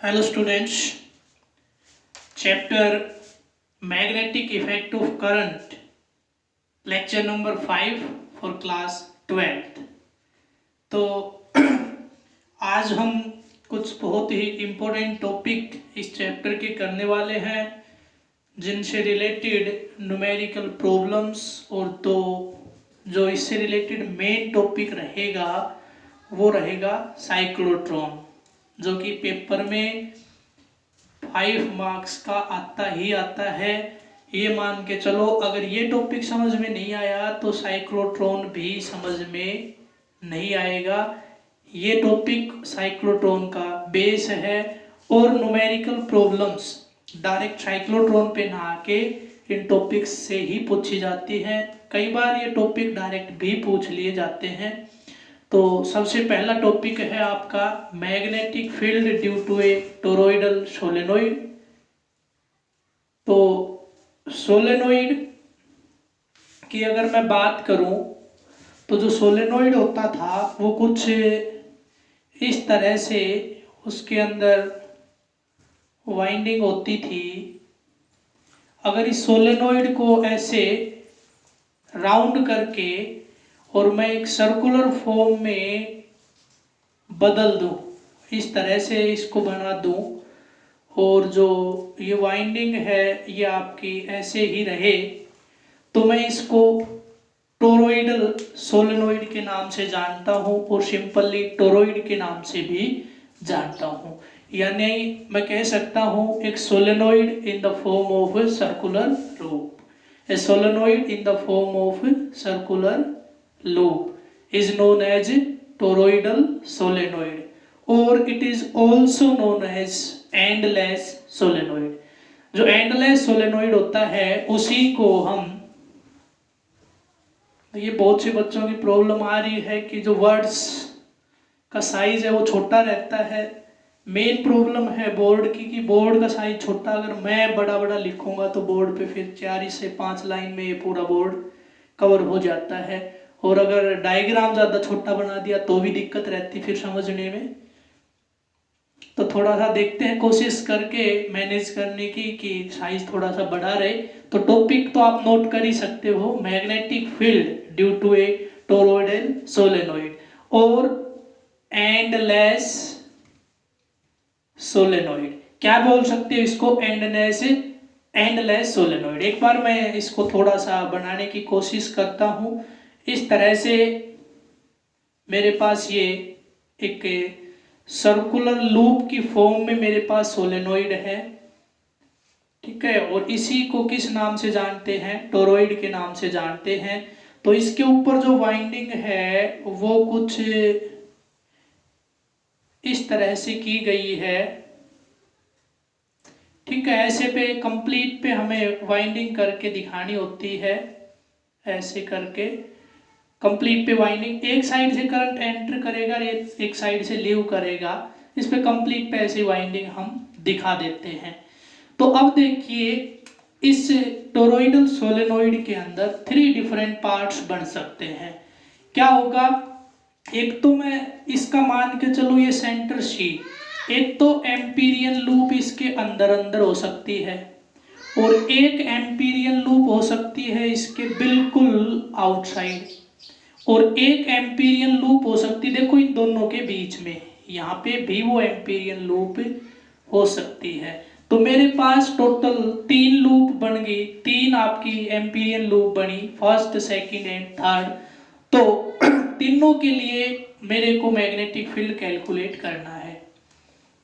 Hello students, chapter magnetic effect of current, lecture number 5 for class 12th। तो आज हम कुछ बहुत ही इम्पोर्टेंट टॉपिक इस चैप्टर के करने वाले हैं जिनसे रिलेटेड न्यूमेरिकल प्रॉब्लम्स, और तो जो इससे रिलेटेड मेन टॉपिक रहेगा वो रहेगा साइक्लोट्रॉन, जो कि पेपर में 5 मार्क्स का आता ही आता है। ये मान के चलो, अगर ये टॉपिक समझ में नहीं आया तो साइक्लोट्रॉन भी समझ में नहीं आएगा। ये टॉपिक साइक्लोट्रॉन का बेस है और न्यूमेरिकल प्रॉब्लम्स डायरेक्ट साइक्लोट्रॉन पे ना आके इन टॉपिक्स से ही पूछी जाती हैं। कई बार ये टॉपिक डायरेक्ट भी पूछ लिए जाते हैं। तो सबसे पहला टॉपिक है आपका magnetic field due to a toroidal solenoid. तो सोलेनोइड की अगर मैं बात करूं तो जो सोलेनोइड होता था वो कुछ इस तरह से उसके अंदर वाइंडिंग होती थी। अगर इस सोलेनोइड को ऐसे राउंड करके और मैं एक सर्कुलर फॉर्म में बदल दूं, इस तरह से इसको बना दूं, और जो ये वाइंडिंग है ये आपकी ऐसे ही रहे, तो मैं इसको टोरॉइडल सोलेनोइड के नाम से जानता हूं और सिंपली टोरॉइड के नाम से भी जानता हूं। यानी मैं कह सकता हूं एक solenoid in the form of circular loop, A solenoid in the form of circular loop is known as toroidal solenoid, or it is also known as endless solenoid। जो endless solenoid होता है उसी को हम, ये बहुत से बच्चों की प्रॉब्लम आ रही है कि जो वर्ड्स का साइज है वो छोटा रहता है। मेन प्रॉब्लम है बोर्ड की कि बोर्ड का साइज छोटा, अगर मैं बड़ा बड़ा लिखूंगा तो बोर्ड पे फिर 4 से 5 लाइन में ये पूरा बोर्ड कवर हो जाता है, और अगर डायग्राम ज़्यादा छोटा बना दिया तो भी दिक्कत रहती फिर समझने में। तो थोड़ा सा देखते हैं कोशिश करके मैनेज करने की कि साइज थोड़ा सा बढ़ा रहे। तो टॉपिक तो आप नोट कर ही सकते हो, magnetic field due to a toroidal solenoid और एंडलेस सोलेनोइड। क्या बोल सकते हो इसको? Endless solenoid. एक बार मैं इसको थोड़ा सा बनाने की कोशिश करता हूं। इस तरह से मेरे पास ये एक सर्कुलर लूप की फॉर्म में मेरे पास सोलेनोइड है, ठीक है, और इसी को किस नाम से जानते हैं? टोरॉइड के नाम से जानते हैं। तो इसके ऊपर जो वाइंडिंग है वो कुछ इस तरह से की गई है, ठीक है। ऐसे पे कंप्लीट पे हमें वाइंडिंग करके दिखानी होती है, ऐसे करके कंप्लीट पे वाइंडिंग, एक साइड से करंट एंटर करेगा, एक साइड से लीव करेगा, इस पे कंप्लीट पे ऐसी वाइंडिंग हम दिखा देते हैं। तो अब देखिए इस टोरॉइडल सोलेनोइड के अंदर 3 डिफरेंट पार्ट्स बन सकते हैं। क्या होगा? एक तो मैं इसका मान के चलो ये सेंटर सी, एक तो एम्पीरियन लूप इसके अंदर अंदर हो सकती है और एक एम्पीरियन लूप हो सकती है इसके बिल्कुल आउटसाइड, और एक एम्पीरियन लूप हो सकती है, देखो इन दोनों के बीच में, यहाँ पे भी वो एम्पीरियन लूप हो सकती है। तो मेरे पास टोटल 3 लूप बन गई, 3 आपकी एम्पीरियन लूप बनी, फर्स्ट, सेकंड एंड थर्ड। तो तीनों के लिए मेरे को मैग्नेटिक फील्ड कैलकुलेट करना है।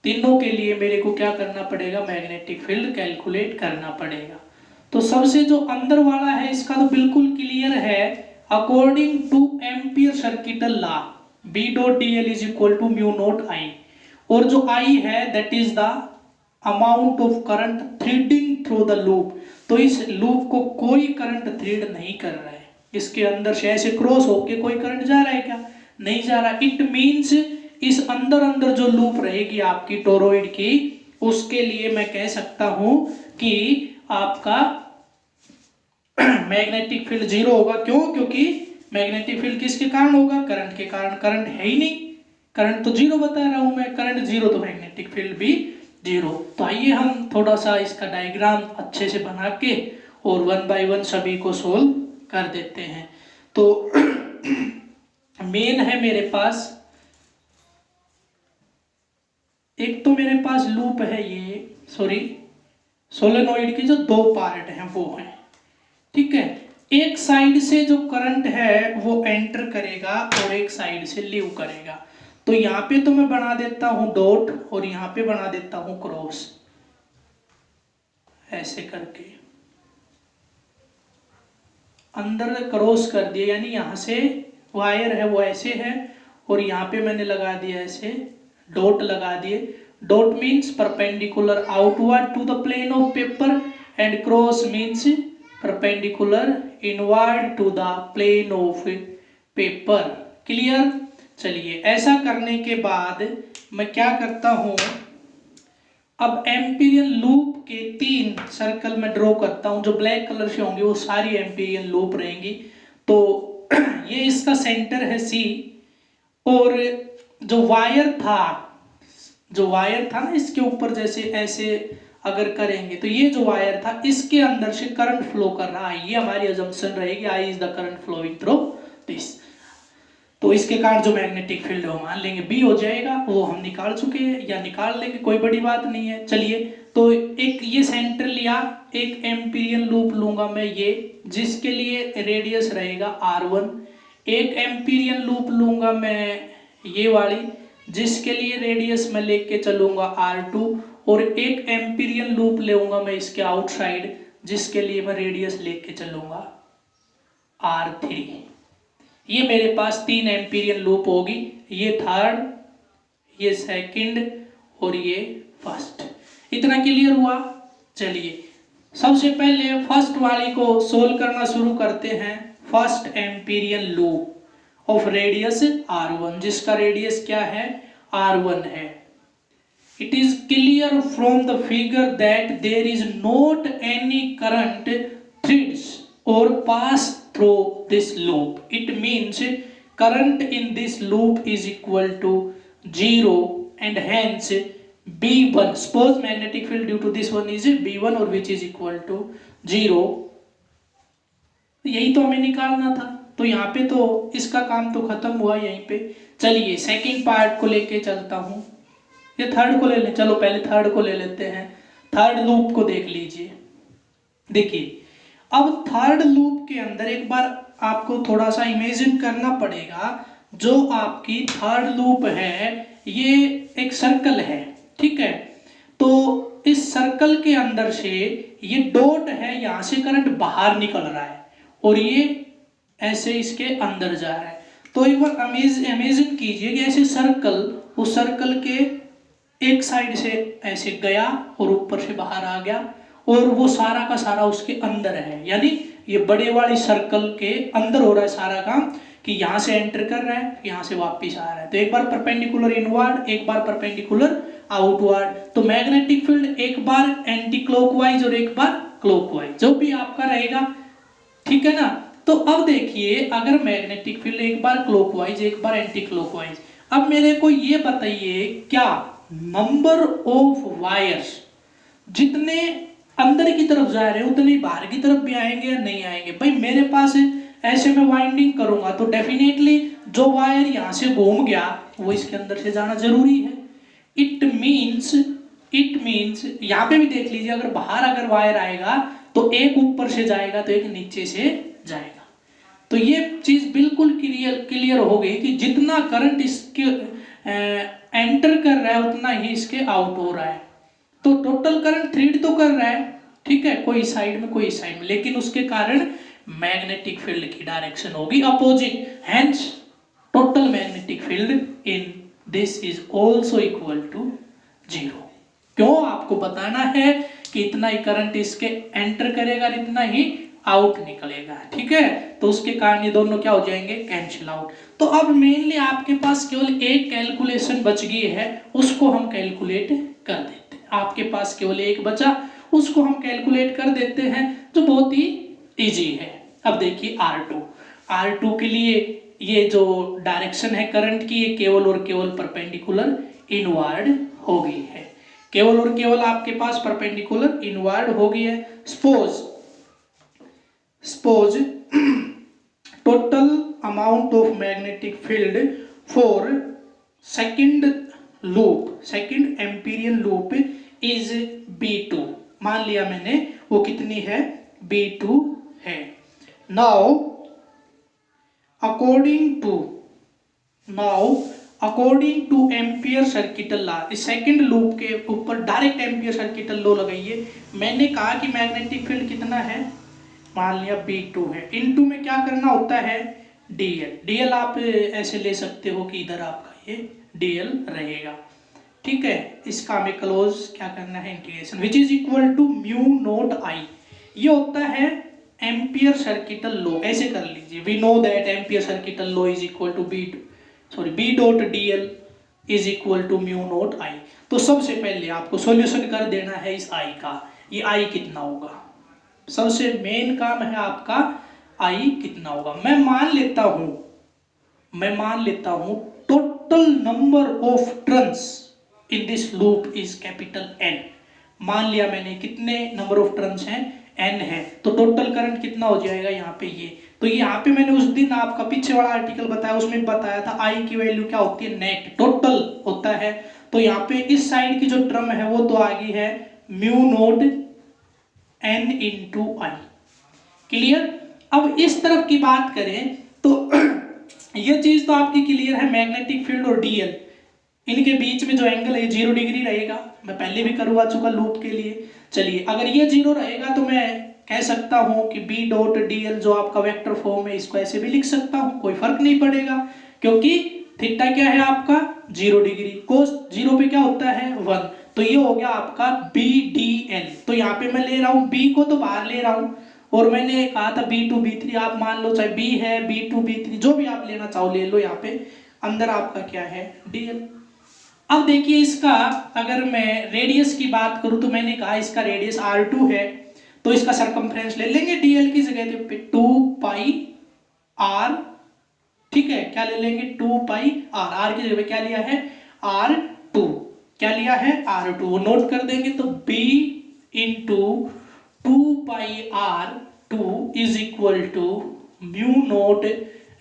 तीनों के लिए मेरे को क्या करना पड़ेगा? मैग्नेटिक फील्ड कैलकुलेट करना पड़ेगा। तो सबसे जो अंदर वाला है इसका तो बिल्कुल क्लियर है, according to Ampere circuital law B dot dl is equal to mu naught I, और जो I है that is the amount of current threading through the loop. तो इस लूप को कोई करंट थ्रेड नहीं कर रहा है, इसके अंदर से ऐसे क्रॉस होके कोई करंट जा रहा है क्या? नहीं जा रहा। इट मीन्स इस अंदर अंदर जो लूप रहेगी आपकी टोरॉइड की, उसके लिए मैं कह सकता हूं कि आपका मैग्नेटिक फील्ड 0 होगा। क्यों? क्योंकि मैग्नेटिक फील्ड किसके कारण होगा? करंट के कारण। करंट है ही नहीं, करंट तो 0 बता रहा हूं मैं, करंट 0 तो मैग्नेटिक फील्ड भी 0। तो आइए हम थोड़ा सा इसका डायग्राम अच्छे से बना के और 1 बाय 1 सभी को सोल्व कर देते हैं। तो मेन है मेरे पास, एक तो मेरे पास लूप है ये, सॉरी सोलेनोइड के जो दो पार्ट हैं वो हैं, ठीक है। एक साइड से जो करंट है वो एंटर करेगा और एक साइड से लीव करेगा। तो यहाँ पे तो मैं बना देता हूं डॉट और यहाँ पे बना देता हूं क्रॉस, ऐसे करके अंदर क्रॉस कर दिया, यानी यहाँ से वायर है वो ऐसे है और यहाँ पे मैंने लगा दिया ऐसे डॉट लगा दिए। Dot means perpendicular outward to the plane of paper and cross means perpendicular inward to the plane of paper. Clear. चलिए ऐसा करने के बाद मैं क्या करता हूं, अब एम्पीरियन लूप के 3 सर्कल में ड्रॉ करता हूं, जो ब्लैक कलर से होंगे वो सारी एम्पीरियन लूप रहेंगी। तो ये इसका सेंटर है C, और जो वायर था ना इसके ऊपर जैसे ऐसे अगर करेंगे तो ये जो वायर था इसके अंदर से करंट फ्लो कर रहा है, ये हमारी अजम्पशन रहेगी, I is the current flowing through this. तो इसके कारण जो मैग्नेटिक फील्ड है वो मान लेंगे B हो जाएगा, वो हम निकाल चुके हैं या निकाल लेंगे, कोई बड़ी बात नहीं है। चलिए तो एक ये सेंटर लिया, एक एम्पीरियन लूप लूंगा मैं ये, जिसके लिए रेडियस रहेगा R1, एक एम्पीरियन लूप लूंगा मैं ये वाली, जिसके लिए रेडियस मैं लेके चलूंगा R2, और एक एम्पीरियन लूप लेऊंगा मैं इसके आउटसाइड, जिसके लिए मैं रेडियस लेके चलूंगा R3। ये मेरे पास 3 एम्पीरियन लूप होगी, ये थर्ड, ये सेकंड और ये फर्स्ट। इतना क्लियर हुआ। चलिए सबसे पहले फर्स्ट वाली को सोल्व करना शुरू करते हैं। First Amperian loop of radius R1, जिसका रेडियस क्या है R1 है। It is clear from the figure that there is not any current threads or pass through this loop. It means current in this loop is equal to 0 and hence B1. Suppose magnetic field due to this one is B1 or which is equal to 0. यही तो हमें निकालना था, तो यहाँ पे तो इसका काम तो खत्म हुआ यहीं पे। चलिए सेकंड पार्ट को लेके चलता हूँ, ये थर्ड को ले ले, चलो पहले थर्ड को ले लेते हैं। थर्ड लूप को देख लीजिए। देखिए अब थर्ड लूप के अंदर एक बार आपको थोड़ा सा इमेजिन करना पड़ेगा, जो आपकी थर्ड लूप है ये एक सर्कल है, ठीक है। तो इस सर्कल के अंदर से ये डॉट है, यहां से करंट बाहर निकल रहा है और ये ऐसे इसके अंदर जा रहा है। तो एक बार इमेजिन कीजिए कि ऐसे सर्कल, उस सर्कल के एक साइड से ऐसे गया और ऊपर से बाहर आ गया, और वो सारा का सारा उसके अंदर है, यानी ये बड़े वाली सर्कल के अंदर हो रहा है सारा काम, कि यहाँ से एंटर कर रहा है, यहाँ से वापस आ रहा है। तो एक बार परपेंडिकुलर इनवर्ड, एक बार परपेंडिकुलर आउटवर्ड। तो मैग्नेटिक फील्ड एक बार एंटी क्लॉकवाइज और एक बार क्लॉकवाइज, जो भी आपका रहेगा, ठीक है ना। तो अब देखिए अगर मैग्नेटिक फील्ड एक बार क्लॉकवाइज एक बार एंटी क्लॉकवाइज, अब मेरे को ये बताइए क्या नंबर ऑफ वायर्स जितने अंदर की तरफ जा रहे हैं उतने बाहर की तरफ भी आएंगे या नहीं आएंगे। भाई मेरे पास ऐसे में वाइंडिंग करूंगा तो डेफिनेटली जो वायर यहां से घूम गया वो इसके अंदर से जाना जरूरी है। इट मीन्स यहाँ पे भी देख लीजिए, अगर बाहर अगर वायर आएगा तो एक ऊपर से जाएगा तो एक नीचे से जाएगा। तो ये चीज बिल्कुल क्लियर हो गई कि जितना करंट इसके एंटर कर रहा है उतना ही इसके आउट हो रहा है। तो टोटल करंट थ्रीड तो कर रहा है, ठीक है, कोई साइड में कोई साइड में, लेकिन उसके कारण मैग्नेटिक फील्ड की डायरेक्शन होगी opposite. Hence total magnetic field in this is also equal to 0। क्यों आपको बताना है कि इतना ही करंट इसके एंटर करेगा, इतना ही आउट निकलेगा, ठीक है। तो उसके कारण ये दोनों क्या हो जाएंगे, कैंसिल आउट। तो अब मेनली आपके पास केवल एक कैलकुलेशन बच गई है, उसको हम कैलकुलेट कर देते हैं। आपके पास केवल एक बचा, उसको हम कैलकुलेट कर देते हैं, जो बहुत ही इजी है। अब देखिए R2 के लिए ये जो डायरेक्शन है करंट की, ये केवल और केवल परपेंडिकुलर इनवर्ड हो गई है। केवल और केवल आपके पास परपेंडिकुलर इनवर्ड हो गई है। Suppose total amount of magnetic field for second Amperian loop is B2। मान लिया मैंने वो कितनी है, B2 है। Now according to Ampere circuital law, इस सेकंड लूप के ऊपर डायरेक्ट एम्पियर सर्किटल लॉ लगाइए। मैंने कहा कि मैग्नेटिक फील्ड कितना है, मान लिया B2 है, इनटू में क्या करना होता है, dl आप ऐसे ले सकते हो कि इधर आपका ये dl रहेगा, ठीक है। इसका हमें क्लोज क्या करना है, integration, which is equal to mu naught I. ये होता है एम्पियर सर्किटल लॉ, ऐसे कर लीजिए, we know that ampere circuital law is equal to B dot dl is equal to mu naught I. तो सबसे पहले आपको सॉल्यूशन कर देना है इस आई का, ये आई कितना होगा, सबसे मेन काम है आपका आई कितना होगा। मैं मान लेता हूं total number of turns in this loop is capital N। मान लिया मैंने कितने नंबर ऑफ टर्न्स हैं, N है, तो टोटल करंट कितना हो जाएगा यहाँ पे ये। तो यहाँ पे मैंने उस दिन आपका पीछे वाला आर्टिकल बताया, उसमें बताया था आई की वैल्यू क्या होती है, नेट टोटल होता है। तो यहाँ पे इस साइड की जो टर्म है वो तो आ गई है म्यू नोट N इंटू आई। क्लियर। अब इस तरफ की बात करें तो ये चीज तो आपकी क्लियर है, मैग्नेटिक फील्ड और dl, इनके बीच में जो एंगल है 0 डिग्री रहेगा, मैं पहले भी करवा चुका लूप के लिए। चलिए अगर ये 0 रहेगा तो मैं कह सकता हूं कि B डॉट dl जो आपका वेक्टर फॉर्म है, इसको ऐसे भी लिख सकता हूं, कोई फर्क नहीं पड़ेगा, क्योंकि थीटा क्या है आपका 0 डिग्री, कोस 0 पे क्या होता है 1, तो ये हो गया आपका BDL। तो यहाँ पे मैं ले रहा हूँ B को तो बाहर ले रहा हूँ, और मैंने कहा था B2 B3, आप मान लो चाहे B है B2 B3 जो भी आप लेना चाहो ले लो, यहाँ पे अंदर आपका क्या है dl। अब देखिए इसका अगर मैं रेडियस की बात करूं तो मैंने कहा इसका रेडियस R2 है, तो इसका सरकमफ्रेंस ले लेंगे dl की जगह पे 2 पाई r, ठीक है, क्या ले लेंगे 2 पाई r की जगह पे क्या लिया है R2, क्या लिया है R2, वो नोट कर देंगे। तो B into 2 pi R2 is equal to mu naught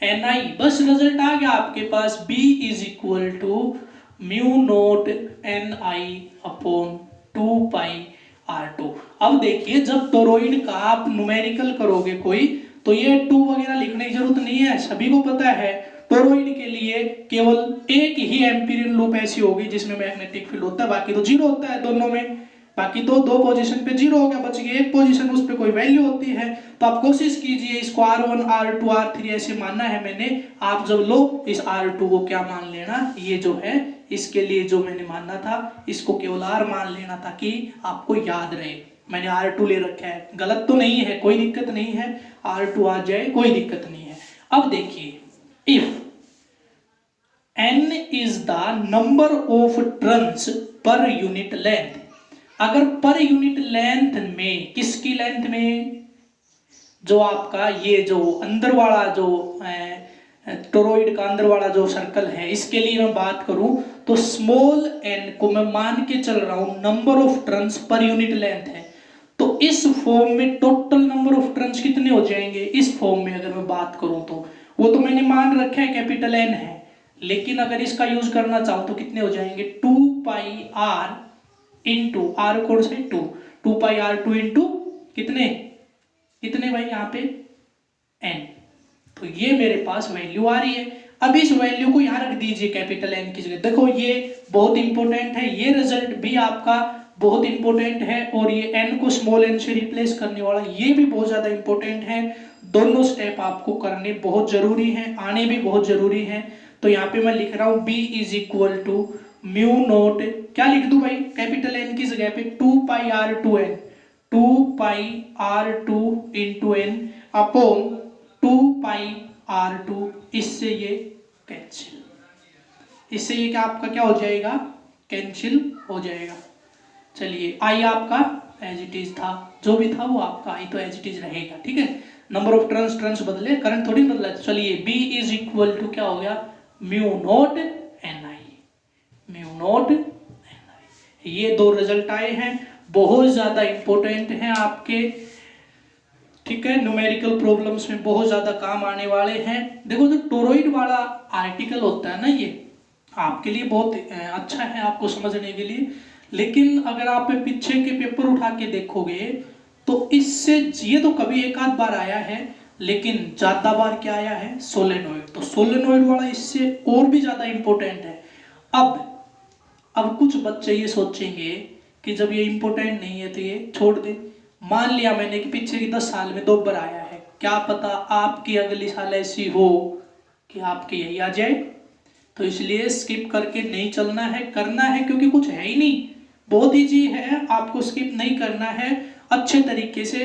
Ni। बस रिजल्ट आ गया आपके पास, B is equal to mu naught Ni upon 2 pi R2। अब देखिए जब टोरॉइड का आप न्यूमेरिकल करोगे कोई, तो ये 2 वगैरह लिखने की जरूरत नहीं है, सभी को पता है टोरॉइड के लिए केवल एक ही एम्पीरियन लूप ऐसी होगी जिसमें मैग्नेटिक फील्ड होता है, बाकी तो 0 होता है दोनों में, बाकी तो 2 पोजीशन पे 0 हो गया, बच गई एक पोजीशन, उस पे कोई वैल्यू होती है। तो आप कोशिश कीजिए इसको R1 R2 R3 ऐसे मानना है मैंने, आप जब लो इस R2 को क्या मान लेना, ये जो है इसके लिए जो मैंने मानना था इसको केवल R मान लेना ताकि आपको याद रहे। मैंने R2 ले रखा है, गलत तो नहीं है, कोई दिक्कत नहीं है, R2 आ जाए कोई दिक्कत नहीं है। अब देखिए if N is the number of turns per unit length, अगर पर यूनिट लेंथ में, किसकी लेंथ में, जो आपका ये जो अंदर वाला जो टोरॉइड का अंदर वाला जो सर्कल है, इसके लिए मैं बात करूं तो स्मॉल n को मैं मान के चल रहा हूं number of turns per unit length है, तो इस फॉर्म में टोटल नंबर ऑफ टर्न्स कितने हो जाएंगे, इस फॉर्म में अगर मैं बात करूं तो वो तो मैंने मान रखा है कैपिटल N है, लेकिन अगर इसका यूज करना चाहूं तो कितने हो जाएंगे 2 पाई r इंटू आर कोड से 2 पाई R2 इंटू कितने भाई यहाँ पे n, तो ये मेरे पास वैल्यू आ रही है। अब इस वैल्यू को यहाँ रख दीजिए कैपिटल N की जगह। देखो ये बहुत इंपॉर्टेंट है, ये रिजल्ट भी आपका बहुत इंपॉर्टेंट है, और ये n को स्मॉल n से रिप्लेस करने वाला ये भी बहुत ज्यादा इंपॉर्टेंट है। दोनों स्टेप आपको करने बहुत जरूरी है, आने भी बहुत जरूरी है। तो यहाँ पे मैं लिख रहा हूँ B is equal to mu naught, क्या लिख दूं भाई कैपिटल N की जगह पे 2 पाई R2N, 2 pi R2 into N upon 2 pi R2, इससे ये कैंसिल, इससे ये क्या आपका क्या हो जाएगा कैंसिल हो जाएगा। चलिए आई आपका एज इट इज था, जो भी था वो आपका आई तो एज इट इज रहेगा, ठीक है। नंबर ऑफ टर्न्स बदले, करंट थोड़ी बदला। चलिए B इज इक्वल टू क्या हो गया mu naught Ni, mu naught Ni, ये 2 रिजल्ट आए हैं, बहुत ज़्यादा इंपॉर्टेंट हैं आपके, ठीक है, न्यूमेरिकल प्रॉब्लम्स में बहुत ज़्यादा काम आने वाले हैं। देखो जो टोरॉइड वाला आर्टिकल होता है ना, ये आपके लिए बहुत अच्छा है आपको समझने के लिए, लेकिन अगर आप पीछे के पेपर उठा के देखोगे तो इससे ये तो कभी एक आध बार आया है, लेकिन ज़्यादा बार क्या आया है, सोलेनोइड। तो सोलेनोइड वाला इससे और भी ज़्यादा इंपॉर्टेंट है। अब कुछ बच्चे ये सोचेंगे कि जब ये इंपॉर्टेंट नहीं है तो ये छोड़ दे। मान लिया मैंने कि पीछे की 10 साल में 2 बार आया है, क्या पता आपकी अगली साल ऐसी हो कि आपके यही आ जाए। तो इसलिए स्किप करके नहीं चलना है, करना है, क्योंकि कुछ है ही नहीं, बहुत ईजी है, आपको स्किप नहीं करना है अच्छे तरीके से,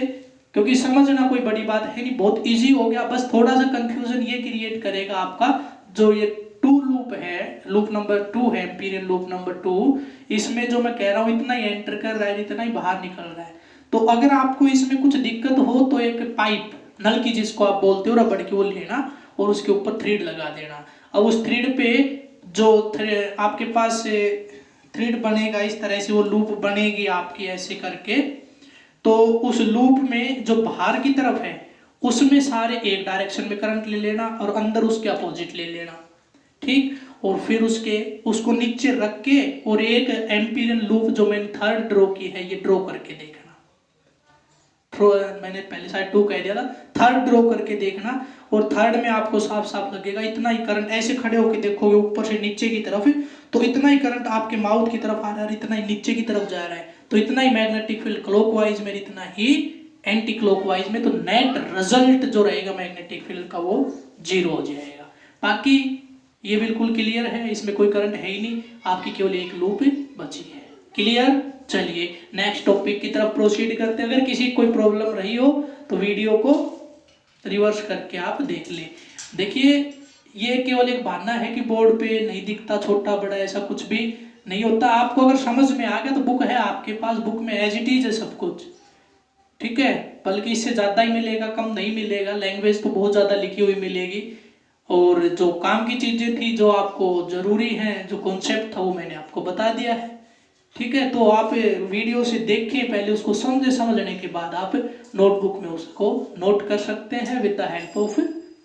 क्योंकि समझना कोई बड़ी बात है नहीं, बहुत ईजी हो गया। बस थोड़ा सा कंफ्यूजन ये क्रिएट करेगा आपका, जो ये 2 लूप है, लूप नंबर 2 है, एम्पीरियल लूप नंबर 2, इसमें जो मैं कह रहा हूँ इतना ही एंटर कर रहा है, इतना ही बाहर निकल रहा है। तो अगर आपको इसमें कुछ दिक्कत हो तो एक पाइप, नल की जिसको आप बोलते हो, रबड़ की, वो लेना और उसके ऊपर थ्रेड लगा देना। अब उस थ्रेड पे जो आपके पास थ्रेड बनेगा, इस तरह से वो लूप बनेगी आपकी ऐसे करके, तो उस लूप में जो बाहर की तरफ है उसमें सारे एक डायरेक्शन में करंट ले लेना और अंदर उसके अपोजिट ले लेना, ठीक। और फिर उसको नीचे रख के और एक एम्पीरियल लूप जो मैंने थर्ड ड्रॉ की है ये ड्रॉ करके देखना। मैंने पहले साइड 2 कह दिया था, थर्ड ड्रॉ करके देखना, और थर्ड में आपको साफ साफ लगेगा इतना ही करंट, ऐसे खड़े होकर देखोगे ऊपर से नीचे की तरफ, तो इतना ही करंट आपके माउथ की तरफ आ रहा है, इतना ही नीचे की तरफ जा रहा है, तो इतना ही मैग्नेटिक फील्ड क्लॉकवाइज में, इतना ही एंटी क्लॉकवाइज में, तो नेट रिजल्ट जो रहेगा मैग्नेटिक फील्ड का वो 0 हो जाएगा। बाकी ये बिल्कुल क्लियर है, इसमें कोई करंट है ही नहीं, आपकी केवल एक लूप बची है। क्लियर? चलिए नेक्स्ट टॉपिक की तरफ प्रोसीड करते हैं। अगर किसी कोई प्रॉब्लम रही हो तो वीडियो को रिवर्स करके आप देख लें। देखिए ये केवल एक बहाना है कि बोर्ड पे नहीं दिखता, छोटा बड़ा ऐसा कुछ भी नहीं होता। आपको अगर समझ में आ गया तो बुक है आपके पास, बुक में एज इट इज है सब कुछ, ठीक है, बल्कि इससे ज़्यादा ही मिलेगा, कम नहीं मिलेगा। लैंग्वेज तो बहुत ज़्यादा लिखी हुई मिलेगी, और जो काम की चीज़ें थी, जो आपको ज़रूरी हैं, जो कॉन्सेप्ट था वो मैंने आपको बता दिया है, ठीक है। तो आप वीडियो से देखें पहले, उसको समझने के बाद आप नोटबुक में उसको नोट कर सकते हैं with the help of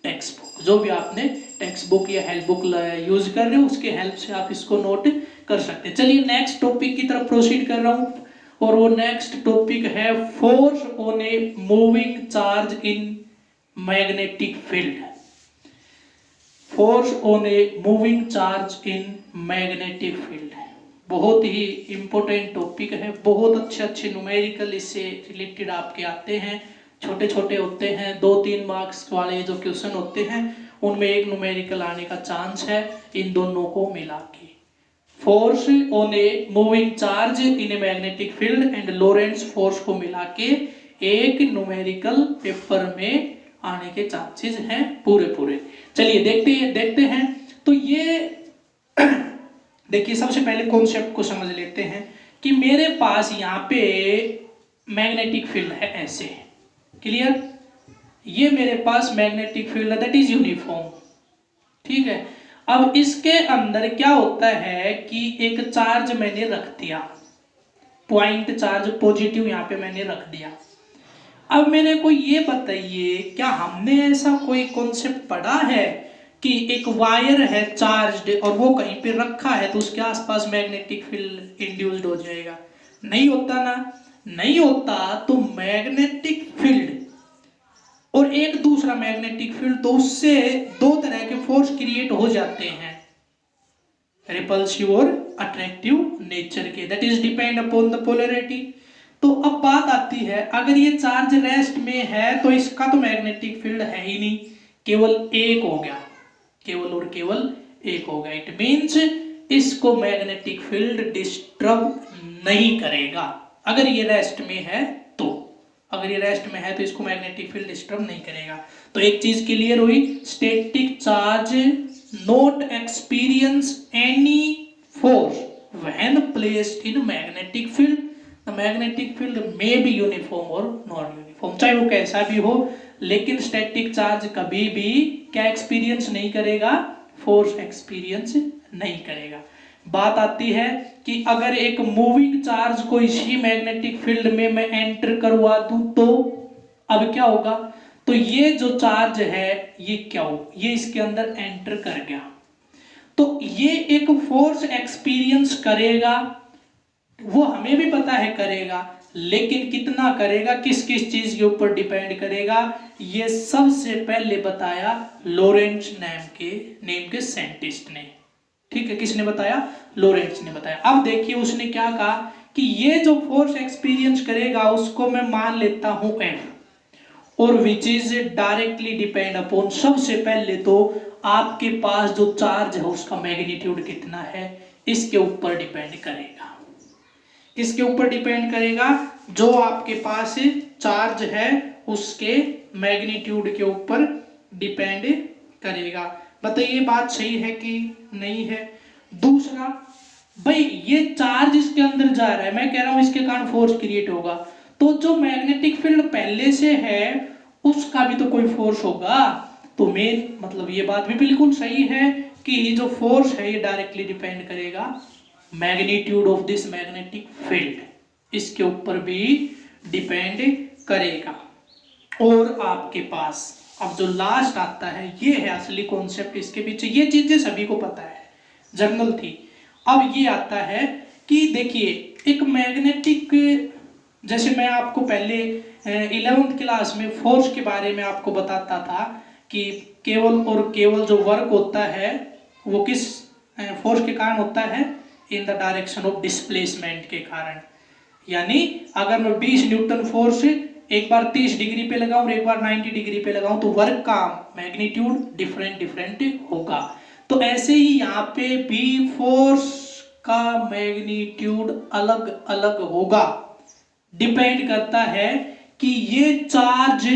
text book. जो भी आपने टेक्स्ट बुक या हेल्प बुक यूज कर रहे हो उसके हेल्प से आप इसको नोट कर सकते हैं। चलिए नेक्स्ट टॉपिक की तरफ प्रोसीड कर रहा हूँ, और वो नेक्स्ट टॉपिक है force on a moving charge in magnetic field. Force on a moving charge in magnetic field बहुत ही इंपॉर्टेंट टॉपिक है। बहुत अच्छे न्यूमेरिकल इससे रिलेटेड आपके आते हैं, छोटे छोटे होते हैं, 2-3 मार्क्स वाले जो क्वेश्चन होते हैं उनमें एक न्यूमेरिकल आने का चांस है इन दोनों को मिला के। Force on a moving charge in a magnetic field and Lorentz force को मिला के एक न्यूमेरिकल पेपर में आने के चांसेस हैं पूरे। चलिए देखते हैं। तो ये देखिए सबसे पहले कॉन्सेप्ट को समझ लेते हैं कि मेरे पास यहाँ पे मैग्नेटिक फील्ड है ऐसे, क्लियर। ये मेरे पास मैग्नेटिक फील्ड है, दैट इज यूनिफॉर्म, ठीक है। अब इसके अंदर क्या होता है कि एक चार्ज मैंने रख दिया, पॉइंट चार्ज पॉजिटिव यहाँ पे मैंने रख दिया। अब मेरे को ये बताइए, क्या हमने ऐसा कोई कॉन्सेप्ट पढ़ा है कि एक वायर है चार्ज्ड और वो कहीं पे रखा है तो उसके आसपास मैग्नेटिक फील्ड इंड्यूस्ड हो जाएगा? नहीं होता ना, नहीं होता। तो मैग्नेटिक फील्ड और एक दूसरा मैग्नेटिक फील्ड, तो उससे 2 तरह के फोर्स क्रिएट हो जाते हैं, रिपल्सिव और अट्रैक्टिव नेचर के, that is depend upon the polarity. तो अब बात आती है, अगर ये चार्ज रेस्ट में है तो इसका तो मैग्नेटिक फील्ड है ही नहीं, केवल एक हो गया, केवल और केवल एक हो गया। इट मीन्स इसको मैग्नेटिक फील्ड डिस्टर्ब नहीं करेगा अगर ये रेस्ट में है तो। अगर ये रेस्ट में है तो इसको मैग्नेटिक फील्ड डिस्टर्ब नहीं करेगा। तो एक चीज क्लियर हुई, static charge not experience any force when placed in magnetic field. The magnetic field may be uniform और नॉन यूनिफॉर्म, चाहे वो कैसा भी हो, लेकिन स्टैटिक चार्ज कभी भी क्या एक्सपीरियंस नहीं करेगा, फोर्स एक्सपीरियंस नहीं करेगा। बात आती है कि अगर एक मूविंग चार्ज को इसी मैग्नेटिक फील्ड में मैं एंटर करवा दूं तो अब क्या होगा, तो ये जो चार्ज है ये क्या हो, ये इसके अंदर एंटर कर गया तो ये एक फोर्स एक्सपीरियंस करेगा, वो हमें भी पता है करेगा, लेकिन कितना करेगा, किस किस चीज के ऊपर डिपेंड करेगा, ये सबसे पहले बताया लॉरेंट्ज नेम के साइंटिस्ट ने। ठीक है, किसने बताया, लॉरेंट्ज ने बताया। अब देखिए उसने क्या कहा कि ये जो फोर्स एक्सपीरियंस करेगा उसको मैं मान लेता हूं F, और which is directly depend upon, सबसे पहले तो आपके पास जो चार्ज है उसका मैग्नीट्यूड कितना है इसके ऊपर डिपेंड करेगा। किसके ऊपर डिपेंड करेगा, जो आपके पास चार्ज है उसके मैग्नीट्यूड के ऊपर डिपेंड करेगा। बताइए बात सही है कि नहीं है। दूसरा, भाई ये चार्ज इसके अंदर जा रहा है, मैं कह रहा हूं इसके कारण फोर्स क्रिएट होगा, तो जो मैग्नेटिक फील्ड पहले से है उसका भी तो कोई फोर्स होगा। तो मेन मतलब ये बात भी बिल्कुल सही है कि जो फोर्स है ये डायरेक्टली डिपेंड करेगा magnitude of this magnetic field, इसके ऊपर भी डिपेंड करेगा। और आपके पास अब जो लास्ट आता है ये है असली कॉन्सेप्ट इसके पीछे, ये चीजें सभी को पता है, जनरल थी। अब ये आता है कि देखिए एक मैग्नेटिक, जैसे मैं आपको पहले 11th क्लास में फोर्स के बारे में आपको बताता था कि केवल और केवल जो वर्क होता है वो किस फोर्स के कारण होता है, इन द डायरेक्शन ऑफ डिस्प्लेसमेंट के कारण। यानी अगर मैं 20 न्यूटन फोर्स एक बार 30 डिग्री पे लगाऊं और एक बार 90 डिग्री पे लगाऊं तो वर्क का मैग्नीट्यूड डिफरेंट होगा। तो ऐसे ही यहाँ पे भी फोर्स का मैग्नीट्यूड अलग अलग होगा, डिपेंड करता है कि ये चार्ज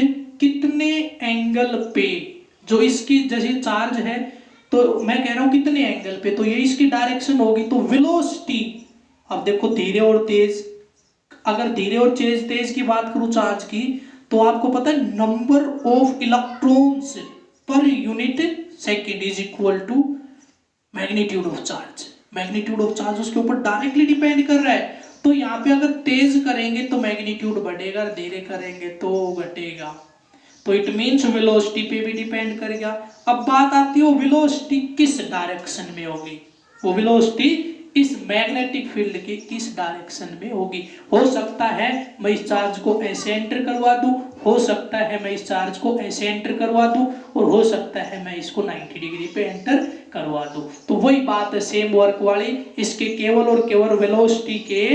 कितने एंगल पे, जो इसकी जैसे चार्ज है तो मैं कह रहा हूं कितने एंगल पे, तो ये इसकी डायरेक्शन होगी। तो वेलोसिटी, अब देखो धीरे और तेज, अगर धीरे और तेज की बात करूं चार्ज की, तो आपको पता है number of electrons per unit second is equal to magnitude of charge. Magnitude of charge उसके ऊपर डायरेक्टली डिपेंड कर रहा है। तो यहाँ पे अगर तेज करेंगे तो मैग्नीट्यूड बढ़ेगा, धीरे करेंगे तो घटेगा। तो इट मीन्स वेलोसिटी पे भी डिपेंड करेगा। अब बात आती है वेलोसिटी किस डायरेक्शन में होगी, वो वेलोसिटी इस मैग्नेटिक फील्ड के किस डायरेक्शन में होगी। हो सकता है मैं इस चार्ज को ऐसे एंटर करवा दूं, हो सकता है मैं इस चार्ज को ऐसे एंटर करवा दूं, और हो सकता है मैं इसको 90 डिग्री पे एंटर करवा दूं। तो वही बात है सेम वर्क वाली, इसके केवल और केवल वेलोसिटी के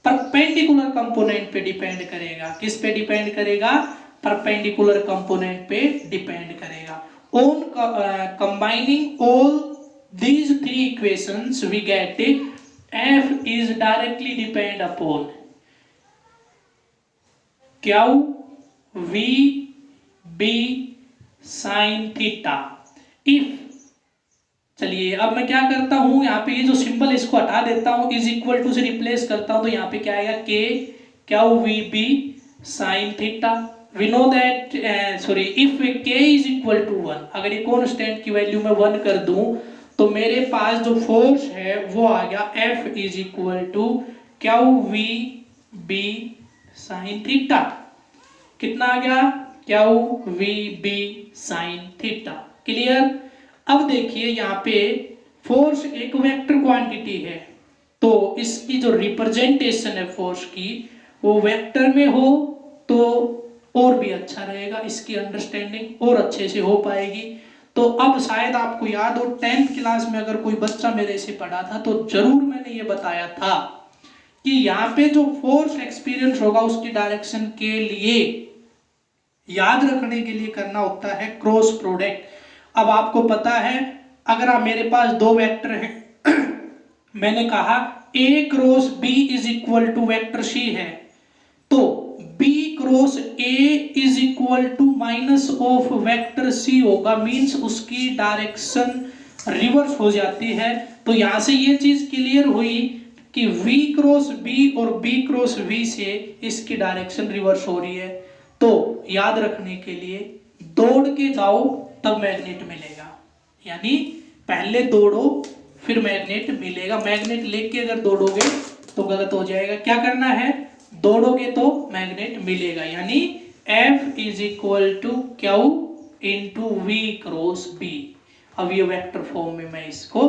परपेंडिकुलर कंपोनेंट पे डिपेंड करेगा। किस पे डिपेंड करेगा, परपेंडिकुलर कंपोनेंट पे डिपेंड करेगा। On combining all these three equations we get F is directly depend upon Q V B sin theta if, चलिए अब मैं क्या करता हूं, यहाँ पे ये जो सिंबल इसको हटा देता हूं, इज इक्वल टू से रिप्लेस करता हूं, तो यहाँ पे क्या आएगा K Q V B sin theta। We know that if K is equal to 1, अगर ये कॉन्स्टेंट की वैल्यू मैं 1 कर दूं तो मेरे पास जो फोर्स है वो आ गया F is equal to q v B sine theta. कितना आ गया, q v B sine theta. Clear. अब देखिए यहाँ पे फोर्स एक वेक्टर क्वांटिटी है, तो इसकी जो रिप्रेजेंटेशन है फोर्स की वो वेक्टर में हो तो और भी अच्छा रहेगा, इसकी अंडरस्टैंडिंग और अच्छे से हो पाएगी। तो अब शायद आपको याद हो 10th क्लास में अगर कोई बच्चा मेरे से पढ़ा था तो जरूर मैंने ये बताया था कि यहाँ पे जो फोर्स एक्सपीरियंस होगा उसकी डायरेक्शन के लिए याद रखने के लिए करना होता है क्रॉस प्रोडक्ट। अब आपको पता है अगर आप मेरे पास दो वेक्टर हैं मैंने कहा A cross B is equal to vector C है, तो B cross A is equal to minus of vector C होगा, मींस उसकी डायरेक्शन रिवर्स हो जाती है। तो यहां से ये चीज क्लियर हुई कि V क्रॉस B और B क्रॉस V से इसकी डायरेक्शन रिवर्स हो रही है। तो याद रखने के लिए दौड़ के जाओ तब मैग्नेट मिलेगा, यानी पहले दौड़ो फिर मैग्नेट मिलेगा, मैग्नेट लेके अगर दौड़ोगे तो गलत हो जाएगा। क्या करना है, दौड़ोगे तो मैग्नेट मिलेगा, यानी F is equal to q into v cross B. अब ये वेक्टर फॉर्म में मैं इसको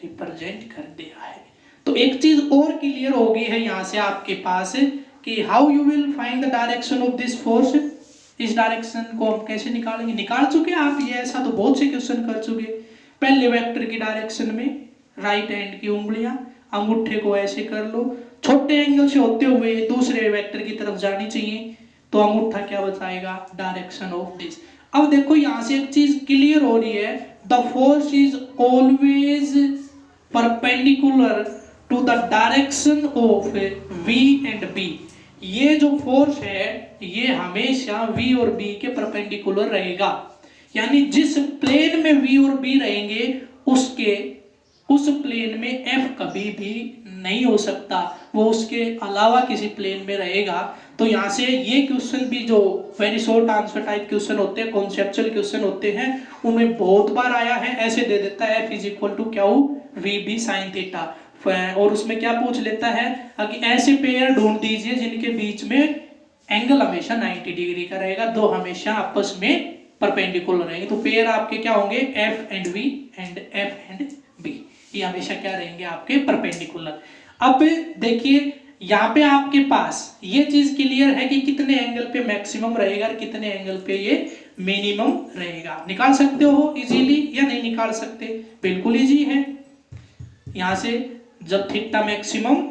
रिप्रेजेंट कर दिया है। तो एक चीज और क्लियर हो गई है यहाँ से आपके पास कि how you will find the direction of this force. इस डायरेक्शन को हम कैसे निकालेंगे, निकाल चुके आप ये, ऐसा तो बहुत से क्वेश्चन कर चुके। पहले वेक्टर की डायरेक्शन में राइट हैंड की उंगलियां अंगूठे को ऐसे कर लो, छोटे एंगल से होते हुए दूसरे वेक्टर की तरफ जानी चाहिए, तो अंगूठा क्या बताएगा, डायरेक्शन ऑफ दिस। अब देखो यहां से एक चीज क्लियर हो रही है, the force is always perpendicular to the direction of V and B। ये जो फोर्स है ये हमेशा V और B के परपेंडिकुलर रहेगा, यानी जिस प्लेन में V और B रहेंगे उस प्लेन में F कभी भी नहीं हो सकता, वो उसके अलावा किसी प्लेन में रहेगा। तो यहाँ से ये क्वेश्चन भी जो very short answer type question होते हैं, कॉन्सेप्चुअल क्वेश्चन होते हैं, उनमें बहुत बार आया है। ऐसे दे देता है F is equal to q v B sine theta, और उसमें क्या पूछ लेता है कि ऐसे पेयर ढूंढ दीजिए जिनके बीच में एंगल हमेशा 90 डिग्री का रहेगा, दो हमेशा आपस में परपेंडिकुलर रहेंगे। तो पेयर आपके क्या होंगे, F and V and F and B, ये हमेशा क्या रहेंगे आपके परपेंडिकुलर। अब देखिए यहाँ पे आपके पास ये चीज क्लियर है कि कितने एंगल पे मैक्सिमम रहेगा और कितने एंगल पे ये मिनिमम रहेगा। निकाल सकते हो इजीली या नहीं निकाल सकते, बिल्कुल इजी है। यहाँ से जब थीटा मैक्सिमम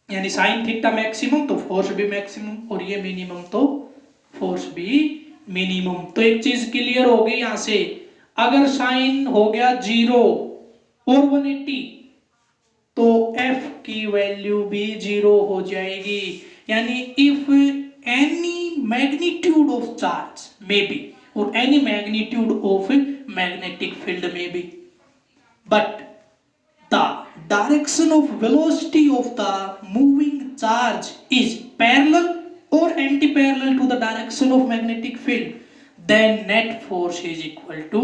यानी साइन थीटा मैक्सिमम तो फोर्स भी मैक्सिमम, और ये मिनिमम तो फोर्स भी मिनिमम। तो एक चीज क्लियर हो गई यहाँ से, अगर साइन हो गया 0 और 180 तो F की वैल्यू भी 0 हो जाएगी, यानी if any magnitude of charge may be और any magnitude of magnetic field may be, but the direction of velocity of the moving charge is parallel or anti-parallel to the direction of magnetic field, then net force is equal to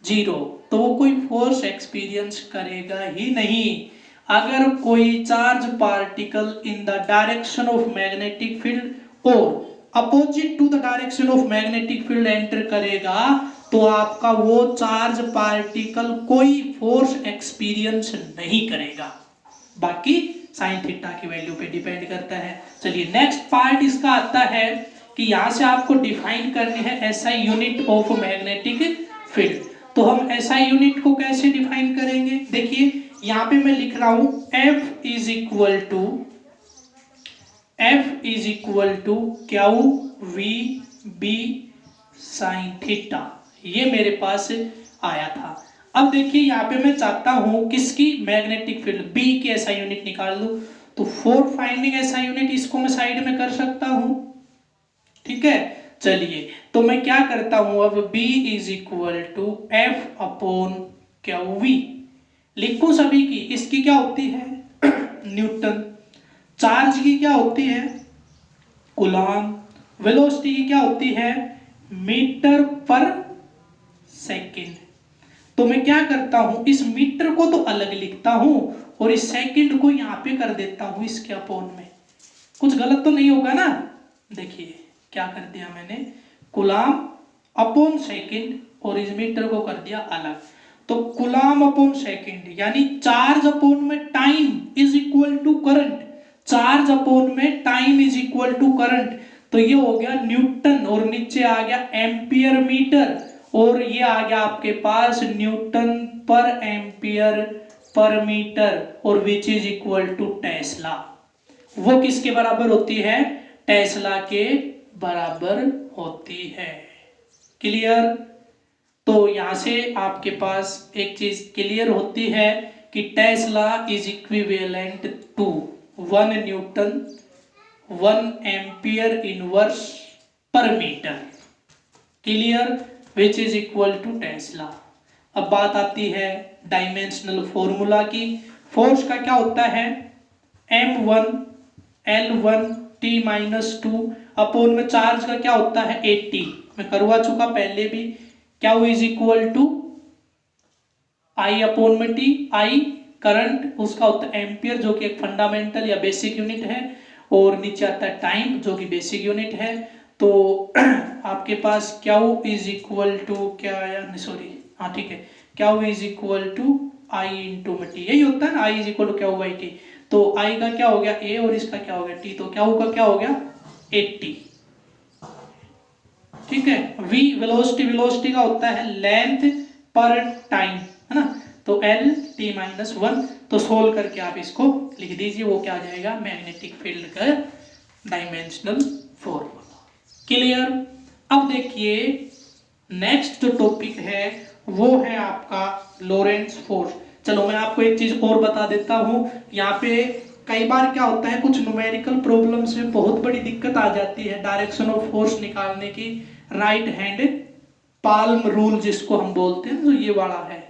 0। तो वो कोई force experience करेगा ही नहीं। अगर कोई charge particle in the direction of magnetic field और opposite to the direction of magnetic field enter करेगा तो आपका वो चार्ज पार्टिकल कोई फोर्स एक्सपीरियंस नहीं करेगा, बाकी साइन थीटा की वैल्यू पे डिपेंड करता है। चलिए नेक्स्ट पार्ट इसका आता है कि यहां से आपको डिफाइन करनी है SI unit of magnetic field. तो हम एसआई यूनिट को कैसे डिफाइन करेंगे, देखिए यहां पे मैं लिख रहा हूं F is equal to q v B sine theta, ये मेरे पास आया था। अब देखिए यहाँ पे मैं चाहता हूं किसकी, मैग्नेटिक फील्ड B की एसआई यूनिट निकाल लूं। तो फॉर फाइंडिंग एसआई यूनिट इसको मैं साइड में कर सकता हूं, ठीक है। चलिए तो मैं क्या करता हूं, अब B is equal to F upon q v लिखूं सभी की। इसकी क्या होती है न्यूटन, चार्ज की क्या होती है कूलॉम, वेलोसिटी की क्या होती है मीटर पर सेकंड। तो मैं क्या करता हूं, इस मीटर को तो अलग लिखता हूं और इस सेकंड को यहां पे कर देता हूं इसके अपॉन में। कुछ गलत तो नहीं होगा ना, देखिए क्या कर दिया मैंने, कूलॉम अपॉन सेकंड और इस मीटर को कर दिया अलग। तो कूलॉम अपॉन सेकंड यानी चार्ज अपॉन में time is equal to current, charge upon में time is equal to current. तो ये हो गया न्यूटन और नीचे आ गया एम्पियर मीटर, और ये आ गया आपके पास newton per ampere per metre, और which is equal to tesla. वो किसके बराबर होती है, टेस्ला के बराबर होती है। क्लियर। तो यहां से आपके पास एक चीज क्लियर होती है कि tesla is equivalent to 1 newton 1 ampere inverse per metre. Clear, which is equal to tesla. अब बात आती है डायमेंशनल फॉर्मूला की। फोर्स का क्या होता है M1 L1 T-2 अपॉन में चार्ज का क्या होता है 80, मैं करवा चुका पहले भी। क्या वो is equal to I upon में T, I करंट उसका होता है एम्पियर जो कि एक फंडामेंटल या बेसिक यूनिट है, और नीचे आता है टाइम जो कि बेसिक यूनिट है। तो आपके पास क्यू इज इक्वल टू क्या आया, सॉरी हाँ ठीक है, Q is equal to I into में टी, यही होता है ना, I is equal to Q by T. तो आई का क्या हो गया ए और इसका क्या हो गया टी, तो क्यू का क्या हो गया 80, ठीक है। वी वेलोसिटी, वेलोसिटी का होता है लेंथ पर टाइम, है ना, तो एल टी माइनस 1। तो सोल्व करके आप इसको लिख दीजिए, वो क्या आ जाएगा मैग्नेटिक फील्ड का डायमेंशनल फॉर्मूला। क्लियर। अब देखिए नेक्स्ट जो टॉपिक है वो है आपका लोरेंट्ज फोर्स। चलो मैं आपको एक चीज और बता देता हूं, यहाँ पे कई बार क्या होता है कुछ न्यूमेरिकल प्रॉब्लम्स में बहुत बड़ी दिक्कत आ जाती है डायरेक्शन ऑफ फोर्स निकालने की। राइट हैंड पाल्म रूल जिसको हम बोलते हैं, जो ये वाला है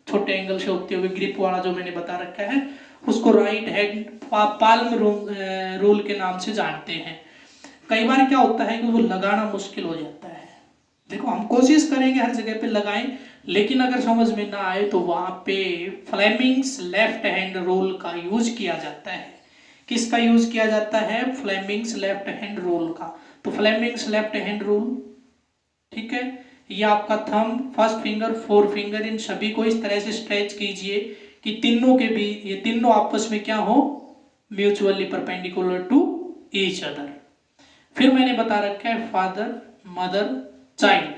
छोटे एंगल से होते हुए ग्रिप वाला जो मैंने बता रखा है, उसको राइट हैंड पाल्म रूल के नाम से जानते हैं। कई बार क्या होता है कि वो लगाना मुश्किल हो जाता है। देखो हम कोशिश करेंगे हर जगह पे लगाएं, लेकिन अगर समझ में ना आए तो वहां पे फ्लेमिंग्स लेफ्ट हैंड रूल का यूज किया जाता है। किसका यूज किया जाता है, फ्लेमिंग्स लेफ्ट हैंड रूल का। तो फ्लेमिंग्स लेफ्ट हैंड रूल, ठीक है, ये आपका thumb, first finger, fore finger, इन सभी को इस तरह से स्ट्रेच कीजिए कि तीनों के बीच, ये तीनों आपस में क्या हो, mutually perpendicular to each other. फिर मैंने बता रखा है father mother child,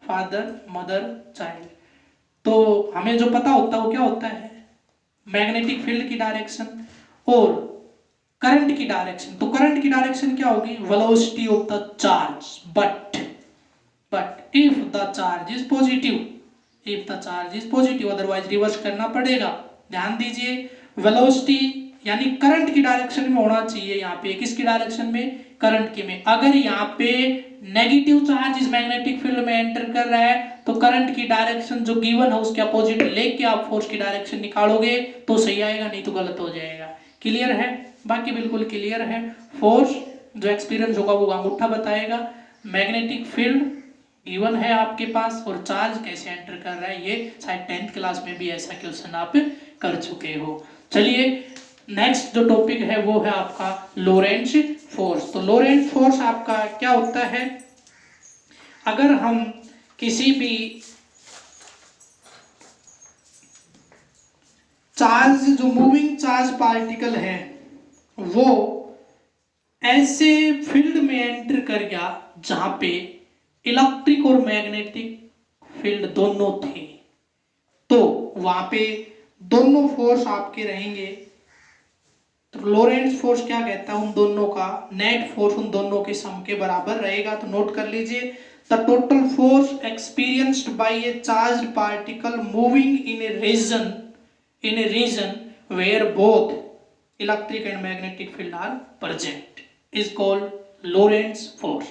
father mother child. तो हमें जो पता होता है वो क्या होता है, मैग्नेटिक फील्ड की डायरेक्शन और करंट की डायरेक्शन। तो करंट की डायरेक्शन क्या होगी, velocity of the charge, but if the charge is positive, if the charge is positive, otherwise reverse करना पड़ेगा। ध्यान दीजिए वेलोसिटी यानी करंट की डायरेक्शन में होना चाहिए, यहाँ पे किसकी डायरेक्शन में, करंट की में। अगर यहाँ पे नेगेटिव चार्ज इस मैग्नेटिक फील्ड में एंटर कर रहा है तो करंट की डायरेक्शन जो गिवन है उसके अपोजिट लेके आप फोर्स की डायरेक्शन निकालोगे तो सही आएगा, नहीं तो गलत हो जाएगा। क्लियर है, बाकी बिल्कुल क्लियर है। फोर्स जो एक्सपीरियंस होगा वो अंगूठा बताएगा, मैग्नेटिक फील्ड गिवन है आपके पास और चार्ज कैसे एंटर कर रहा है, ये शायद 10th क्लास में भी ऐसा क्वेश्चन आप कर चुके हो। चलिए नेक्स्ट जो टॉपिक है वो है आपका लोरेंट्ज फोर्स। तो लोरेंट्ज फोर्स आपका क्या होता है, अगर हम किसी भी चार्ज, जो मूविंग चार्ज पार्टिकल है वो ऐसे फील्ड में एंटर कर गया जहां पे इलेक्ट्रिक और मैग्नेटिक फील्ड दोनों थे, तो वहां पे दोनों फोर्स आपके रहेंगे। तो लोरेंट्ज फोर्स क्या कहता है, उन दोनों का नेट फोर्स उन दोनों के सम के बराबर रहेगा। तो नोट कर लीजिए, the total force experienced by a charged particle moving in a region where both electric and magnetic field are present is called Lorentz force.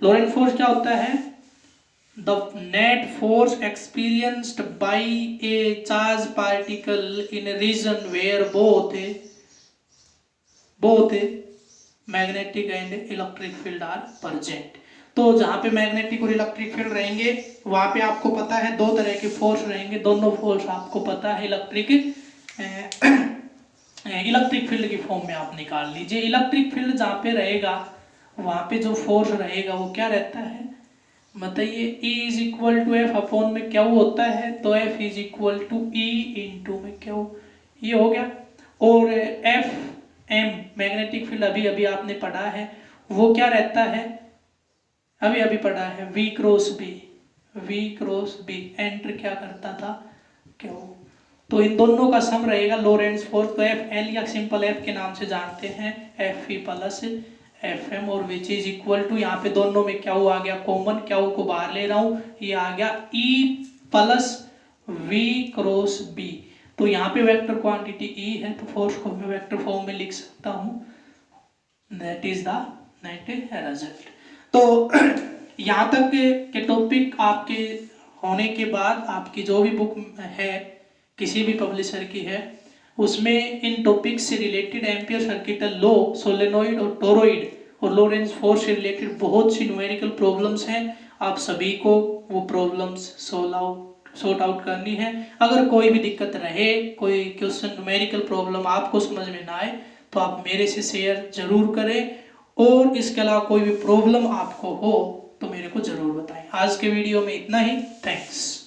Lorentz force क्या होता है, the net force experienced by a charge particle in a region where both magnetic and electric field are present. तो जहां पे magnetic और electric field रहेंगे वहां पे आपको पता है दो तरह के फोर्स रहेंगे, दोनों फोर्स आपको पता है इलेक्ट्रिक फील्ड की फॉर्म में आप निकाल लीजिए। इलेक्ट्रिक फील्ड जहाँ पे रहेगा वहां पे जो फोर्स रहेगा वो क्या रहता है बताइए, E is equal to F upon में क्या होता है, तो F is equal to E into में क्या, ये हो गया। और एफ एम मैग्नेटिक फील्ड अभी अभी आपने पढ़ा है वो क्या रहता है, अभी अभी पढ़ा है V क्रॉस बी एंटर क्या करता था क्यों। तो इन दोनों का सम रहेगा लोरेंट्ज फोर्स। तो एफ एल या सिंपल एफ के नाम से जानते हैं, F E plus F M, और विच इज इक्वल टू, यहाँ पे दोनों में क्या आ गया कॉमन, क्या को बाहर ले रहा हूँ, ये आ गया E plus v cross B. तो यहाँ पे वेक्टर क्वांटिटी E है तो फोर्स को मैं वेक्टर फॉर्म में लिख सकता हूँ, that is the net result. तो यहाँ तक के टॉपिक आपके होने के बाद आपकी जो भी बुक है किसी भी पब्लिशर की है उसमें इन टॉपिक से related ampere circuital law, solenoid और टोरॉइड और लोरेंट्ज फोर्स से रिलेटेड बहुत सी न्यूमेरिकल प्रॉब्लम्स हैं। आप सभी को वो problems solve out sort out करनी है। अगर कोई भी दिक्कत रहे, कोई क्वेश्चन न्यूमेरिकल प्रॉब्लम आपको समझ में ना आए तो आप मेरे से शेयर जरूर करें, और इसके अलावा कोई भी प्रॉब्लम आपको हो तो मेरे को ज़रूर बताएं। आज के वीडियो में इतना ही। थैंक्स।